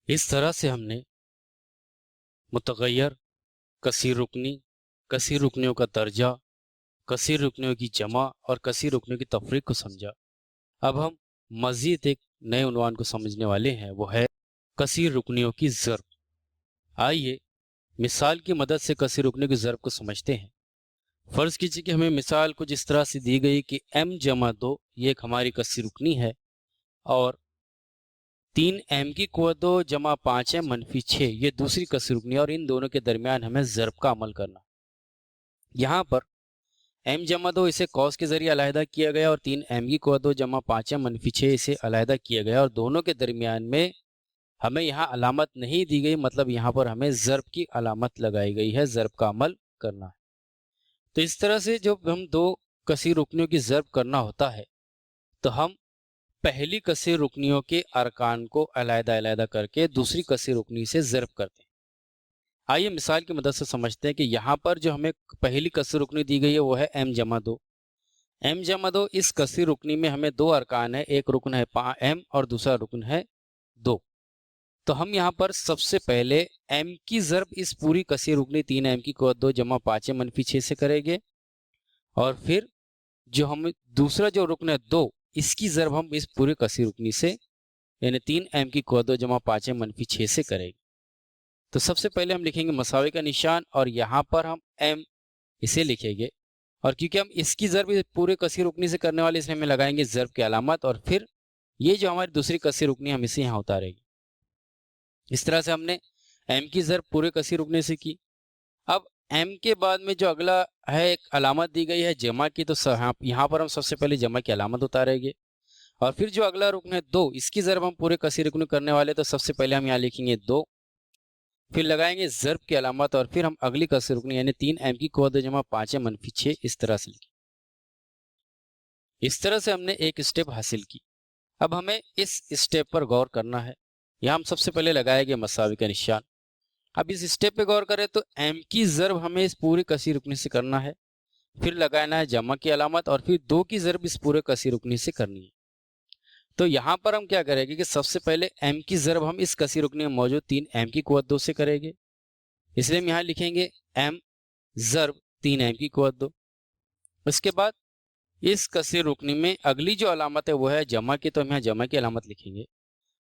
اس طرح سے ہم نے متغیر، کثیر رکنی، کثیر رکنیوں کا درجہ، کثیر رکنیوں کی جمع اور کثیر رکنیوں کی تفریق کو سمجھا۔ اب ہم مزید ایک نئے عنوان کو سمجھنے والے ہیں، وہ ہے کثیر رکنیوں کی ضرب۔ آئیے مثال کی مدد سے کثیر رکنیوں کی ضرب کو سمجھتے ہیں۔ فرض کیجیے کہ ہمیں مثال کچھ اس طرح سے دی گئی کہ m جمع 2 یہ ایک ہماری کثیر رکنی ہے، اور 3m کی قوت 2 جمع 5m منفی 6 یہ دوسری کثیر رکنی ہے، اور ان دونوں کے درمیان ہمیں ضرب کا عمل کرنا۔ یہاں پر m جمع 2 اسے cos کے ذریعے علیحدہ کیا گیا، اور 3m کی قوت 2 جمع 5m منفی 6 اسے علیحدہ کیا گیا، اور دونوں کے درمیان میں ہمیں یہاں علامت نہیں دی گئی، مطلب یہاں پر ہمیں ضرب کی علامت لگائی گئی ہے، ضرب کا عمل کرنا ہے۔ تو اس طرح سے جب ہم دو کثیر رکنیوں کی ضرب کرنا ہوتا ہے تو ہم پہلی کثیر رکنیوں کے ارکان کو علیحدہ علیحدہ کر کے دوسری کثیر رکنی سے ضرب کرتے ہیں۔ آئیے مثال کی مدد سے سمجھتے ہیں کہ یہاں پر جو ہمیں پہلی کثیر رکنی دی گئی ہے وہ ہے m جمع 2۔ m جمع 2 اس کثیر رکنی میں ہمیں دو ارکان ہے، ایک رکن ہے m اور دوسرا رکن ہے 2۔ تو ہم یہاں پر سب سے پہلے m کی ضرب اس پوری کثیر رکنی 3m کی قوت 2 جمع 5m منفی 6 سے کریں گے، اور پھر جو ہم دوسرا جو رکن ہے 2 اس کی ضرب ہم اس پوری کثیر رکنی سے یعنی 3m کی قوت 2 جمع 5m منفی 6 سے کریں گے۔ تو سب سے پہلے ہم لکھیں گے مساوی کا نشان، اور یہاں پر ہم m اسے لکھیں گے، اور کیونکہ ہم اس کی ضرب پورے کثیر رکنی سے کرنے والے اس میں لگائیں گے ضرب کی علامت، اور پھر یہ جو ہماری دوسری کثیر رکنی ہم اسے یہاں اتاریں گے۔ اس طرح سے ہم نے m کی ضرب پورے کثیر رکنے سے کی۔ اب m کے بعد میں جو اگلا ہے ایک علامت دی گئی ہے جمع کی، تو یہاں پر ہم سب سے پہلے جمع کی علامت اتاریں گے، اور پھر جو اگلا رکن ہے 2 اس کی ضرب ہم پورے کثیر رکن کرنے والے، تو سب سے پہلے ہم یہاں لکھیں گے 2، پھر لگائیں گے ضرب کی علامت، اور پھر ہم اگلی کثیر رکنی یعنی 3m کی قوت 2 جمع 5m منفی 6 اس طرح سے لکھیں۔ اس طرح سے ہم نے ایک اسٹیپ حاصل کی۔ اب ہمیں اس اسٹیپ پر غور کرنا ہے۔ یہاں ہم سب سے پہلے لگائیں گے مساوی کا نشان۔ اب اس اسٹیپ پہ غور کریں تو m کی ضرب ہمیں اس پوری کثیر رکنی سے کرنا ہے، پھر لگانا ہے جمع کی علامت، اور پھر 2 کی ضرب اس پورے کثیر رکنی سے کرنی ہے۔ تو یہاں پر ہم کیا کریں گے کہ سب سے پہلے m کی ضرب ہم اس کثیر رکنی میں موجود 3m کی قوت 2 سے کریں گے، اس لیے ہم یہاں لکھیں گے m ضرب 3m کی قوت 2۔ اس کے بعد اس کثیر رکنی میں اگلی جو علامت ہے وہ ہے جمع کی، تو ہم یہاں جمع کی علامت لکھیں گے،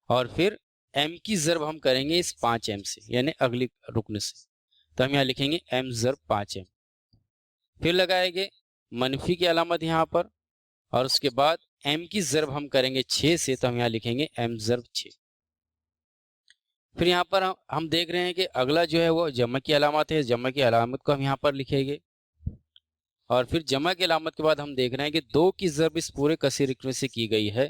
اور پھر m کی ضرب ہم کریں گے اس 5m سے یعنی اگلی رکن سے، تو ہم یہاں لکھیں گے m ضرب 5m، پھر لگائیں گے منفی کی علامت یہاں پر، اور اس کے بعد m کی ضرب ہم کریں گے 6 سے، تو ہم یہاں لکھیں گے m ضرب 6۔ پھر یہاں پر ہم دیکھ رہے ہیں کہ اگلا جو ہے وہ جمع کی علامت ہے، جمع کی علامت کو ہم یہاں پر لکھیں گے، اور پھر جمع کی علامت کے بعد ہم دیکھ رہے ہیں کہ 2 کی ضرب اس پورے کثیر رکن سے کی گئی ہے،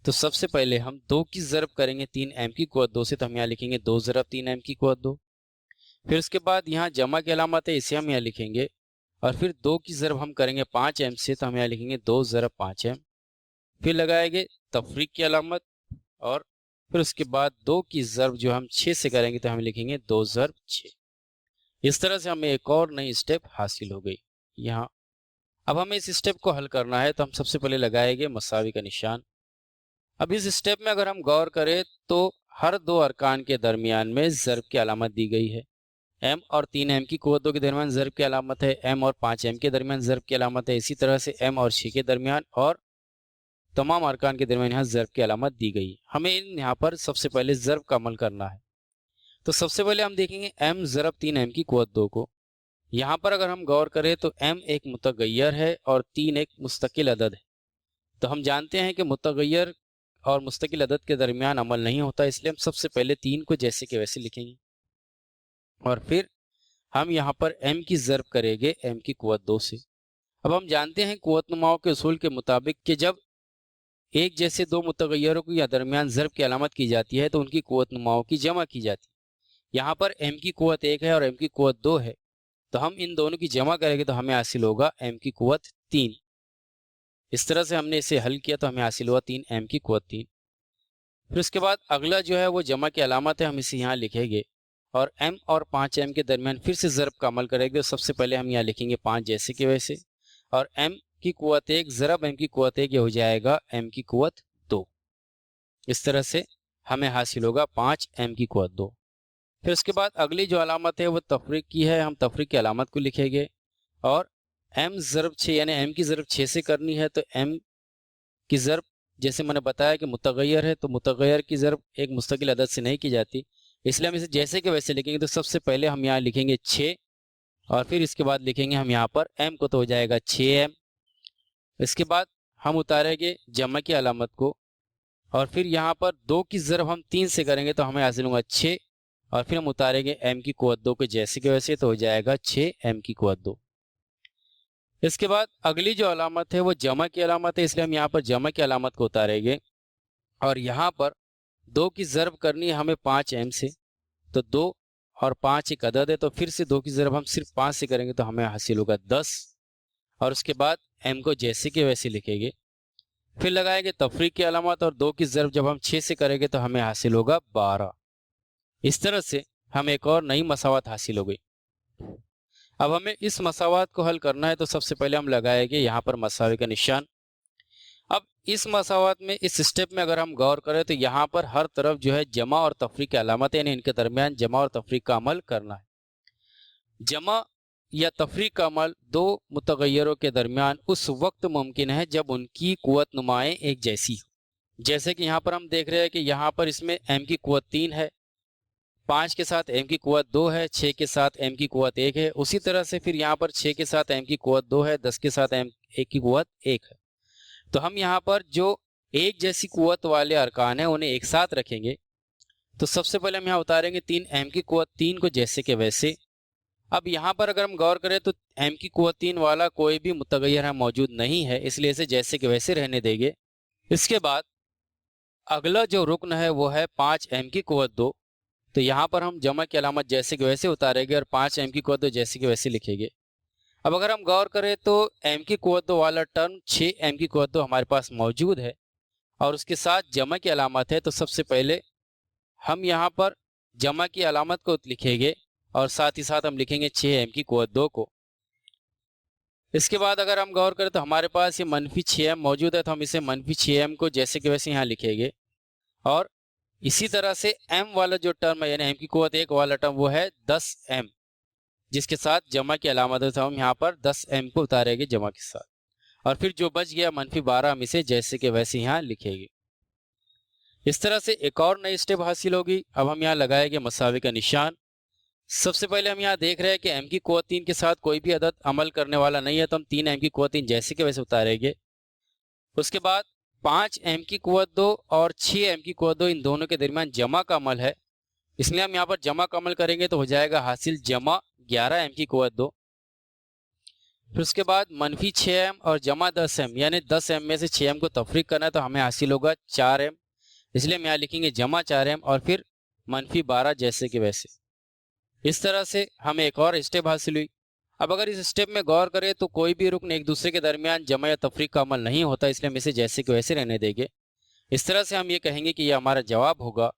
تو سب سے پہلے ہم 2 کی ضرب کریں گے 3m کی قوت 2 سے، تو ہم یہاں لکھیں گے 2 ضرب 3m کی قوت 2۔ پھر اس کے بعد یہاں جمع کی علامت ہے، اسے ہم یہاں لکھیں گے، اور پھر 2 کی ضرب ہم کریں گے 5m سے، تو ہم یہاں لکھیں گے 2 ضرب 5m، پھر لگائیں گے تفریق کی علامت، اور پھر اس کے بعد 2 کی ضرب جو ہم 6 سے کریں گے تو ہم لکھیں گے 2 ضرب 6۔ اس طرح سے ہمیں ایک اور نئی اسٹیپ حاصل ہو گئی یہاں۔ اب ہمیں اس اسٹیپ کو حل کرنا ہے، تو ہم سب سے پہلے لگائیں گے مساوی کا نشان۔ اب اس اسٹیپ میں اگر ہم غور کریں تو ہر دو ارکان کے درمیان میں ضرب کی علامت دی گئی ہے۔ m اور 3m کی قوت 2 کے درمیان ضرب کی علامت ہے، m اور 5m کے درمیان ضرب کی علامت ہے، اسی طرح سے m اور 6 کے درمیان اور تمام ارکان کے درمیان یہاں ضرب کی علامت دی گئی۔ ہمیں یہاں پر سب سے پہلے ضرب کا عمل کرنا ہے، تو سب سے پہلے ہم دیکھیں گے m ضرب 3m کی قوت 2 کو۔ یہاں پر اگر ہم غور کریں تو m ایک متغیر ہے اور 3 ایک مستقل عدد ہے، تو ہم جانتے ہیں کہ متغیر اور مستقل عدد کے درمیان عمل نہیں ہوتا، اس لیے ہم سب سے پہلے 3 کو جیسے کہ ویسے لکھیں گے، اور پھر ہم یہاں پر m کی ضرب کریں گے m کی قوت 2 سے۔ اب ہم جانتے ہیں قوت نماؤں کے اصول کے مطابق کہ جب ایک جیسے دو متغیروں کو یا درمیان ضرب کی علامت کی جاتی ہے تو ان کی قوت نماؤں کی جمع کی جاتی ہے۔ یہاں پر m کی قوت 1 ہے اور m کی قوت 2 ہے، تو ہم ان دونوں کی جمع کریں گے تو ہمیں حاصل ہوگا m کی قوت 3۔ اس طرح سے ہم نے اسے حل کیا تو ہمیں حاصل ہوا 3m کی قوت 3۔ پھر اس کے بعد اگلا جو ہے وہ جمع کی علامت ہے، ہم اسے یہاں لکھیں گے، اور m اور 5m کے درمیان پھر سے ضرب کا عمل کریں گے۔ سب سے پہلے ہم یہاں لکھیں گے 5 جیسے کہ ویسے، اور m کی قوت 1 ضرب m کی قوت 1 یہ ہو جائے گا m کی قوت 2۔ اس طرح سے हमें हासिल होगा 5m की क़ुव्वत 2। फिर उसके बाद अगली जो अलामत है वो तफरीक की है। हम तफरीक की अलामत को लिखेंगे और m ज़रब 6 यानी m की ज़रब 6 से करनी है, तो m की ज़रब जैसे मैंने बताया कि मुतग़य्यर है, तो मुतग़य्यर की ज़रब एक मुस्तकिल अदद से नहीं की जाती, इसलिए हम इसे जैसे कि वैसे लिखेंगे। तो सबसे पहले हम यहाँ लिखेंगे 6 और फिर इसके बाद लिखेंगे हम यहाँ पर m को, तो हो जाएगा 6m। इसके बाद हम उतारेंगे जमा की अलामत को और फिर यहाँ पर 2 की ज़रब हम 3 से करेंगे तो हमें हासिल होगा 6 और फिर हम उतारेंगे m की क़ुव्वत 2 को जैसे कि वैसे, तो हो जाएगा 6m की क़ुव्वत 2। इसके बाद अगली जो अलामत है वो जमा की अलामत है, इसलिए हम यहाँ पर जमा की अलामत को उतारेंगे और यहाँ पर 2 की ज़रब करनी है हमें 5m से, तो 2 और 5 एक अदद है, तो फिर से 2 की ज़रब हम सिर्फ 5 से करेंगे तो हमें हासिल होगा 10 और उसके बाद m को जैसे के वैसे लिखेंगे। फिर लगाएंगे तफरीक की अलामत और 2 की ज़रब जब हम 6 से करेंगे तो हमें हासिल होगा 12। इस तरह से हमें एक और नई मसावत हासिल हो गई। अब हमें इस मसावत को हल करना है, तो सबसे पहले हम लगाएंगे यहाँ पर मसावे का निशान। अब इस मसावत में, इस स्टेप में अगर हम गौर करें तो यहाँ पर हर तरफ जो है जमा और तफरीक की अलामत यानी इनके दरमियान जमा और तफरीक का अमल करना है। जमा या तफरीक का अमल दो मुतग़य्यरों के दरमियान उस वक्त मुमकिन है जब उनकी क़ुव्वत नुमाएं एक जैसी हो। जैसे कि यहाँ पर हम देख रहे हैं कि यहाँ पर इसमें m की क़ुव्वत 3 है, 5 के साथ m की क़ुव्वत 2 है, 6 के साथ m की क़ुव्वत 1 है। उसी तरह से फिर यहाँ पर 6 के साथ m की क़ुव्वत 2 है, 10 के साथ m की क़ुव्वत 1 है। तो हम यहाँ पर जो एक जैसी क़ुव्वत वाले अरकान हैं उन्हें एक साथ रखेंगे। तो सबसे पहले हम यहाँ उतारेंगे 3m की क़ुव्वत 3 को जैसे के वैसे। अब यहाँ पर अगर हम गौर करें तो m की क़ुव्वत 3 वाला कोई भी मुतग़य्यर यहाँ मौजूद नहीं है, इसलिए इसे जैसे के वैसे रहने देंगे। इसके बाद अगला जो रुकन है वो है 5m की क़ुव्वत 2। तो यहाँ पर हम जमा की अलामत जैसे के वैसे उतारेंगे और 5m की क़ुव्वत 2 जैसे के वैसे लिखेंगे। अब अगर हम गौर करें तो m की क़ुव्वत 2 वाला टर्म 6m की क़ुव्वत 2 हमारे पास मौजूद है और उसके साथ जमा की अलामत है। तो सबसे पहले हम यहाँ पर जमा की अलामत को लिखेंगे और साथ ही साथ हम लिखेंगे 6m की क़ुव्वत 2 को। इसके बाद अगर हम गौर करें तो हमारे पास ये मनफी 6m मौजूद है, तो हम इसे मनफी 6m को जैसे के वैसे यहाँ लिखेंगे। और इसी तरह से m वाला जो टर्म है यानी m की क़ुव्वत 1 वाला टर्म वो है 10m, जिसके साथ जमा की अलामत है, तो हम यहाँ पर 10m को उतारेंगे जमा के साथ और फिर जो बच गया मनफी 12 हम इसे जैसे के वैसे यहाँ लिखेंगे। इस तरह से एक और नई स्टेप हासिल होगी। अब हम यहाँ लगाएंगे मसावे का निशान। सबसे पहले हम यहाँ देख रहे हैं कि m की क़ुव्वत 3 के साथ कोई भी अदद अमल करने वाला नहीं है, तो हम 3m की क़ुव्वत 3 जैसे के वैसे उतारेंगे। उसके बाद 5m की क़ुव्वत 2 और 6m की क़ुव्वत 2 इन दोनों के दरमियान जमा का अमल है, इसलिए हम यहाँ पर जमा का अमल करेंगे तो हो जाएगा हासिल जमा 11m की क़ुव्वत 2। फिर उसके बाद मनफी 6m और जमा 10m यानी 10m में से 6m को तफरीक करना है, तो हमें हासिल होगा 4m, इसलिए हम यहाँ लिखेंगे जमा 4m और फिर मनफी 12 जैसे के वैसे। इस तरह से हमें एक और स्टेप हासिल हुई। अब अगर इस स्टेप में गौर करें तो कोई भी रुकन एक दूसरे के दरमियान जमा या तफरीक का अमल नहीं होता, इसलिए हम इसे जैसे के वैसे रहने देंगे। इस तरह से हम ये कहेंगे कि यह हमारा जवाब होगा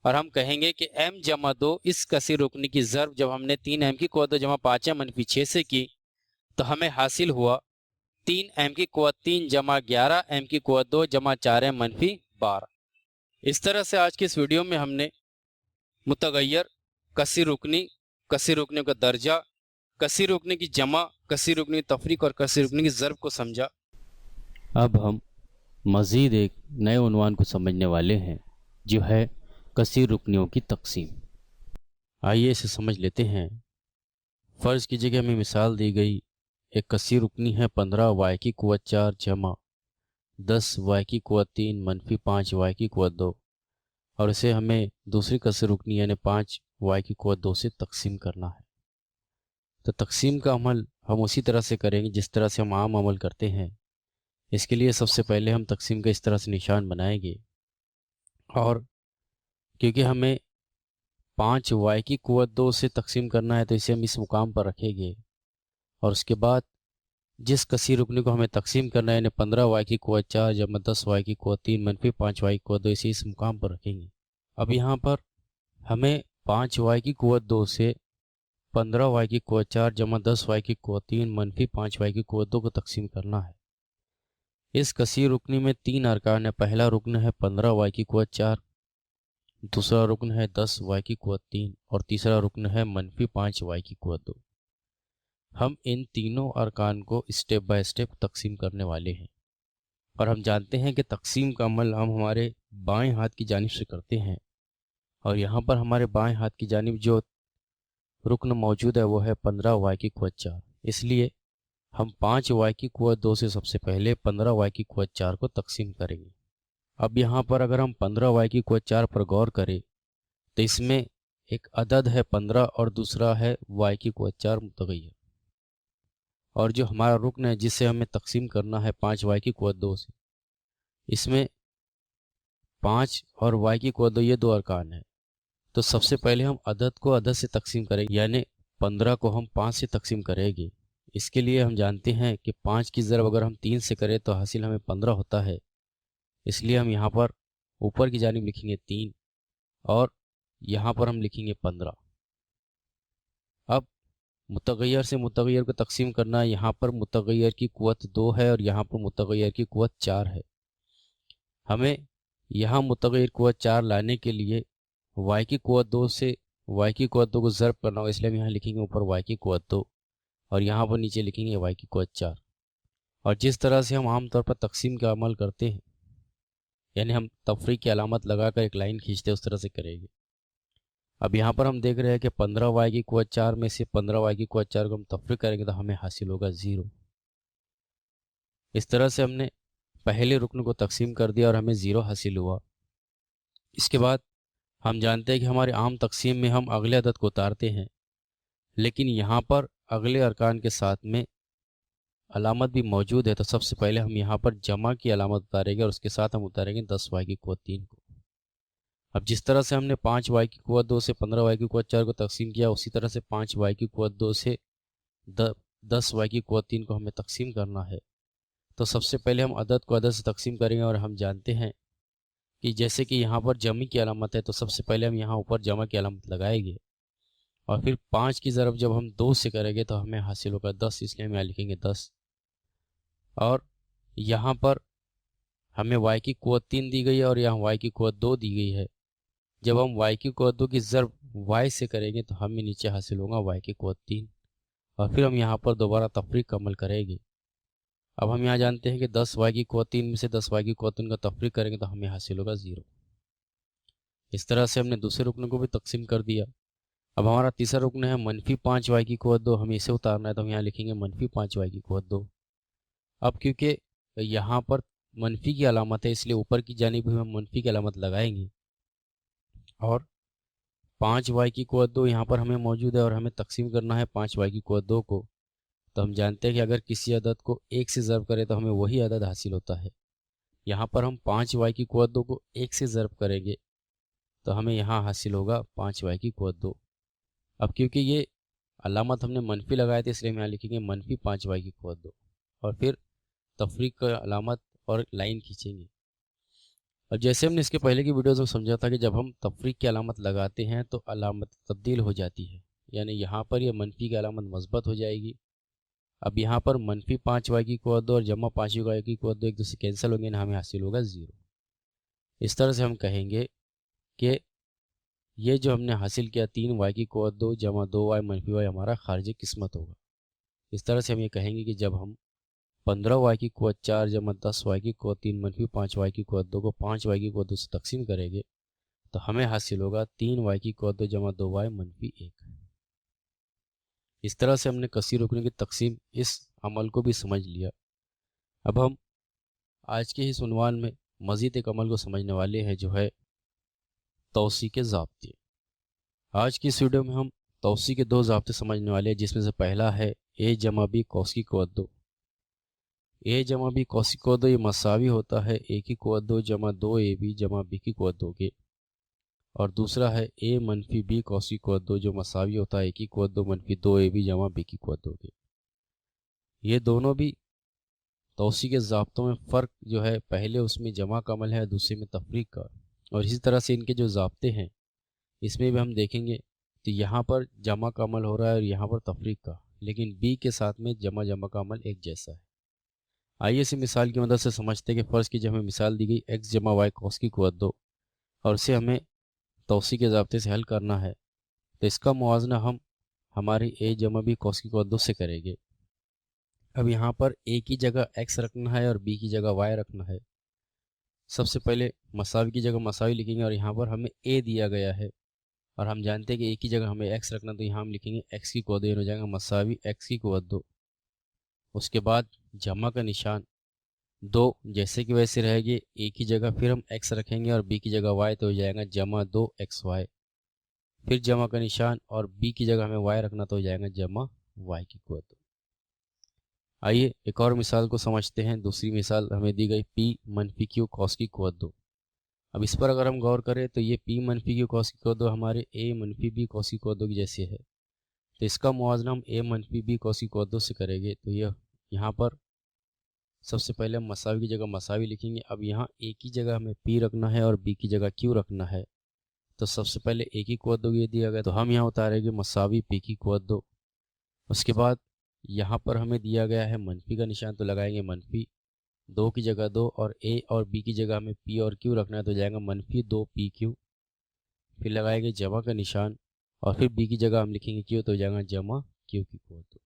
और हम कहेंगे कि m जमा 2 इस कसीर रुकनी की ज़रब जब हमने 3m की क़ुव्वत 2 जमा 5m मनफी 6 से की तो हमें हासिल हुआ 3m की क़ुव्वत 3 जमा 11m की क़ुव्वत 2 जमा 4m मनफी 12। इस तरह से आज की इस वीडियो में हमने मुतग़य्यर, कसीर रुकनी का दर्जा, कसीर रुकनी की जमा, कसीर रुकनी की तफरीक और कसीर रुकनी की ज़रब को समझा। अब हम मज़ीद एक नए उन्वान को समझने वाले हैं जो है कसीर रुकनियों की तकसीम। आइए इसे समझ लेते हैं। फ़र्ज़ कीजिए कि हमें मिसाल दी गई एक कसीर रुकनी है 15 y की क़ुव्वत 4 जमा 10 y की क़ुव्वत 3 मनफी 5 y की क़ुव्वत 2 और इसे हमें दूसरी कसीर रुकनी यानी 5 y की क़ुव्वत 2 से तकसीम करना है। तो तकसीम का अमल हम उसी तरह से करेंगे जिस तरह से हम आम अमल करते हैं। इसके लिए सबसे पहले हम तकसीम का इस तरह से निशान बनाएंगे और क्योंकि हमें 5 y की क़ुव्वत 2 से तकसीम करना है तो इसे हम इस मुकाम पर रखेंगे और उसके बाद जिस कसीर रुकनी को हमें तकसीम करना है यानी 15 y की क़ुव्वत 4 जमा 10 y की क़ुव्वत 3 मनफी 5 y की क़ुव्वत 2 इसे इस मुकाम पर रखेंगे। अब यहाँ पर हमें 5 y की क़ुव्वत 2 से 15 y की क़ुव्वत 4 जमा 10 y की क़ुव्वत 3 मनफी 5 y की क़ुव्वत 2 को तकसीम करना है। इस कसीर रुकनी में 3 अरकान है। पहला रुकन है 15 y की क़ुव्वत 4, दूसरा रुकन है 10 वाई की क़ुव्वत 3 और तीसरा रुकन है -5 वाई की क़ुव्वत 2। हम इन तीनों अरकान को स्टेप बाय स्टेप तकसीम करने वाले हैं और हम जानते हैं कि तकसीम का अमल हम हमारे बाएं हाथ की जानिब से करते हैं और यहाँ पर हमारे बाएं हाथ की जानिब जो रुकन मौजूद है वो है 15 वाई की क़ुव्वत 4। इसलिए हम 5 वाई की क़ुव्वत 2 से सबसे पहले 15 वाई की क़ुव्वत 4 को तकसीम करेंगे। अब यहाँ पर अगर हम 15 वाई की क़ुव्वत 4 पर गौर करें तो इसमें एक अदद है 15 और दूसरा है वाई की क़ुव्वत 4 मुतग़य्यर, और जो हमारा रुकन है जिसे हमें तकसीम करना है 5 वाई की क़ुव्वत 2 से, इसमें 5 और वाई की क़ुव्वत 2 ये दो अरकान है। तो सबसे पहले हम अदद को अदद से तकसीम करेंगे, यानी 15 को हम 5 से तकसीम करेंगे। इसके लिए हम जानते हैं कि 5 की ज़रब अगर हम 3 से करें तो हासिल हमें 15 होता है। इसलिए हम यहाँ पर ऊपर की जानिब लिखेंगे 3 और यहाँ पर हम लिखेंगे 15। अब मुतग़य्यर से मुतग़य्यर को तकसीम करना है। यहाँ पर मुतग़य्यर की क़ुव्वत 2 है और यहाँ पर मुतग़य्यर की क़ुव्वत 4 है। हमें यहाँ मुतग़य्यर क़ुव्वत 4 लाने के लिए वाई की क़ुव्वत 2 से वाई की क़ुव्वत 2 को ज़रब करना होगा, इसलिए हम यहाँ लिखेंगे ऊपर वाई की क़ुव्वत 2 और यहाँ पर नीचे लिखेंगे वाई की क़ुव्वत 4। और जिस तरह से हम आमतौर पर तकसीम का अमल करते हैं, यानी हम तफरीक की अलामत लगाकर एक लाइन खींचते हैं, उस तरह से करेंगे। अब यहाँ पर हम देख रहे हैं कि 15 वाई की क़ुव्वत 4 में से 15 वाई की क़ुव्वत 4 को हम तफरीक करेंगे तो हमें हासिल होगा 0। इस तरह से हमने पहले रुकन को तकसीम कर दिया और हमें 0 हासिल हुआ। इसके बाद हम जानते हैं कि हमारे आम तकसीम में हम अगले अदद को उतारते हैं, लेकिन यहाँ पर अगले अरकान के साथ में अलामत भी मौजूद है। तो सबसे पहले हम यहाँ पर जमा की अलामत उतारेंगे और उसके साथ हम उतारेंगे 10 वाई की क़ुव्वत 3 को। अब जिस तरह से हमने 5 वाई की क़ुव्वत 2 से 15 वाई की क़ुव्वत 4 को तकसीम किया, उसी तरह से 5 वाई की क़ुव्वत 2 से 10 वाई की क़ुव्वत 3 को हमें तकसीम करना है। तो सबसे पहले हम अदद को अदद से तकसीम करेंगे और हम जानते हैं कि जैसे कि यहाँ पर जमी की अलामत है, तो सबसे पहले हम यहाँ ऊपर जमा की अलामत लगाएंगे और फिर 5 की ज़रब जब हम 2 से करेंगे तो हमें हासिल होगा 10, इसलिए हम यहाँ लिखेंगे 10। और यहाँ पर हमें वाई की क़ुव्वत 3 दी गई है और यहाँ वाई की क़ुव्वत 2 दी गई है। जब हम वाई की क़ुव्वत 2 की ज़रब वाई से करेंगे तो हमें नीचे हासिल होगा वाई की क़ुव्वत 3 और फिर हम यहाँ पर दोबारा तफरीक का अमल करेंगे। अब हम यहाँ जानते हैं कि 10 वाई की क़ुव्वत 3 में से 10 वाई की क़ुव्वत 3 का तफरीक करेंगे तो हमें हासिल होगा 0। इस तरह से हमने दूसरे रुकन को भी तकसीम कर दिया। अब हमारा तीसरा रुकन है -5 वाई की क़ुव्वत 2, हमें इसे उतारना है तो हम यहाँ लिखेंगे -5 वाई की क़ुव्वत 2। अब क्योंकि यहाँ पर मनफी की अलामत है, इसलिए ऊपर की जानिब भी हम मनफी की अलामत लगाएंगे और 5 वाई की क़ुव्वत 2 यहाँ पर हमें मौजूद है और हमें तकसीम करना है 5 वाई की क़ुव्वत 2 को। तो हम जानते हैं कि अगर किसी अदद को 1 से ज़रब करें तो हमें वही अदद हासिल होता है। यहाँ पर हम 5 वाई की क़ुव्वत 2 को 1 से ज़रब करेंगे तो हमें यहाँ हासिल होगा 5 वाई की क़ुव्वत 2। अब क्योंकि ये अलामत हमने मनफी लगाए थे, इसलिए हम यहाँ लिखेंगे -5 वाई की क़ुव्वत 2 और फिर तफरीक का अलामत और लाइन खींचेंगे। और जैसे हमने इसके पहले की वीडियोज़ में समझा था कि जब हम तफरीक की अलामत लगाते हैं तो अलामत तब्दील हो जाती है, यानी यहाँ पर यह मनफी की अलामत मस्बत हो जाएगी। अब यहाँ पर -5 वाई की क़ुव्वत 2 और जमा 5 वाई की क़ुव्वत 2 एक दूसरे कैंसिल होंगे, हमें हासिल होगा 0। इस तरह से हम कहेंगे कि ये जो हमने हासिल किया 3 वाई की क़ुव्वत 2 जमा 2 वाई मनफी वाई हमारा खारिजी किस्मत होगा। इस तरह से हम ये कहेंगे कि जब हम 15 वाई की क़ुव्वत 4 जमा 10 वाई की क़ुव्वत 3 -5 वाई की क़ुव्वत 2 को 5 वाई की क़ुव्वत 2 से तकसीम करेंगे तो हमें हासिल होगा 3 वाई की क़ुव्वत 2 जमा 2 वाई -1। इस तरह से हमने कसीर रुकने की तकसीम इस अमल को भी समझ लिया। अब हम आज के इस उन्वान में मज़ीद एक अमल को समझने वाले हैं, जो है तौसी के ज़ाब्ते। आज की इस वीडियो में हम तौसी के 2 ज़ाब्ते समझने वाले हैं, जिसमें से पहला है ए जमा बी कौस की क़ुव्वत 2। ए जमा बी कौस की क़ुव्वत 2 ये मसावी होता है ए की क़ुव्वत 2 जमा 2 ए बी जमा बी की क़ुव्वत 2 के। और दूसरा है ए मनफी बी कौस की क़ुव्वत 2 जो मसावी होता है ए की क़ुव्वत 2 मनफी 2 ए बी जमा बी की क़ुव्वत 2 के। ये दोनों भी तौसी के ज़ाब्तों में फ़र्क जो है, पहले उसमें जमा का अमल है, दूसरे में तफरीक का। और इसी तरह से इनके जो ज़ाब्ते हैं इसमें भी हम देखेंगे तो यहाँ पर जमा का अमल हो रहा है और यहाँ पर तफरीक का, लेकिन बी के साथ में जमा का अमल एक जैसा है। आइए इसी मिसाल की मदद से समझते हैं कि फ़र्ज़ की जब हमें मिसाल दी गई x जमा वाई कौस की क़ुव्वत 2 और उसे हमें तौसी के ज़ाब्ते से हल करना है तो इसका मुवाजना हम हमारी a जमा b cos की कौत 2 से करेंगे। अब यहाँ पर a की जगह x रखना है और b की जगह y रखना है। सबसे पहले मसावी की जगह मसावी लिखेंगे और यहाँ पर हमें a दिया गया है और हम जानते हैं कि a की जगह हमें x रखना, तो यहाँ हम लिखेंगे x की कौत 2 हो जाएगा मसावी x की कौत 2। उसके बाद जमा का निशान 2 जैसे कि वैसे रहेगी, a की जगह फिर हम x रखेंगे और b की जगह y, तो हो जाएगा जमा 2xy। फिर जमा का निशान और b की जगह हमें y रखना, तो हो जाएगा जमा y की कौत 2। आइए एक और मिसाल को समझते हैं। दूसरी मिसाल हमें दी गई p मनफी क्यू कॉस की कौत 2। अब इस पर अगर हम गौर करें तो ये p मनफी क्यू कॉस की कौत 2 हमारे a मनफी b कॉस की कौत 2 की जैसे है, तो इसका मुवाजना हम a मनफी b कॉस की कौत 2 से करेंगे। तो यह यहाँ पर सबसे पहले हम मसावी की जगह मसावी लिखेंगे। अब यहाँ a की जगह हमें p रखना है और b की जगह q रखना है। तो सबसे पहले a की कौत 2 ये दिया गया, तो हम यहाँ उतारेंगे मसावी p की कौत 2। उसके बाद यहाँ पर हमें दिया गया है मनफी का निशान, तो लगाएंगे मनफी 2 की जगह 2 और a और b की जगह हमें p और q रखना है, तो जाएगा मनफी 2pq। फिर लगाएंगे जमा का निशान और फिर b की जगह हम लिखेंगे q, तो जाएगा जमा q की कौत 2।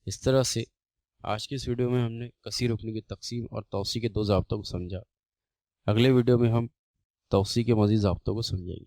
इस तरह से आज की इस वीडियो में हमने कसी रुकनी की तकसीम और तौसी के 2 ज़ाब्तों को समझा। अगले वीडियो में हम तौसी के मज़ीद ज़ाब्तों को समझेंगे।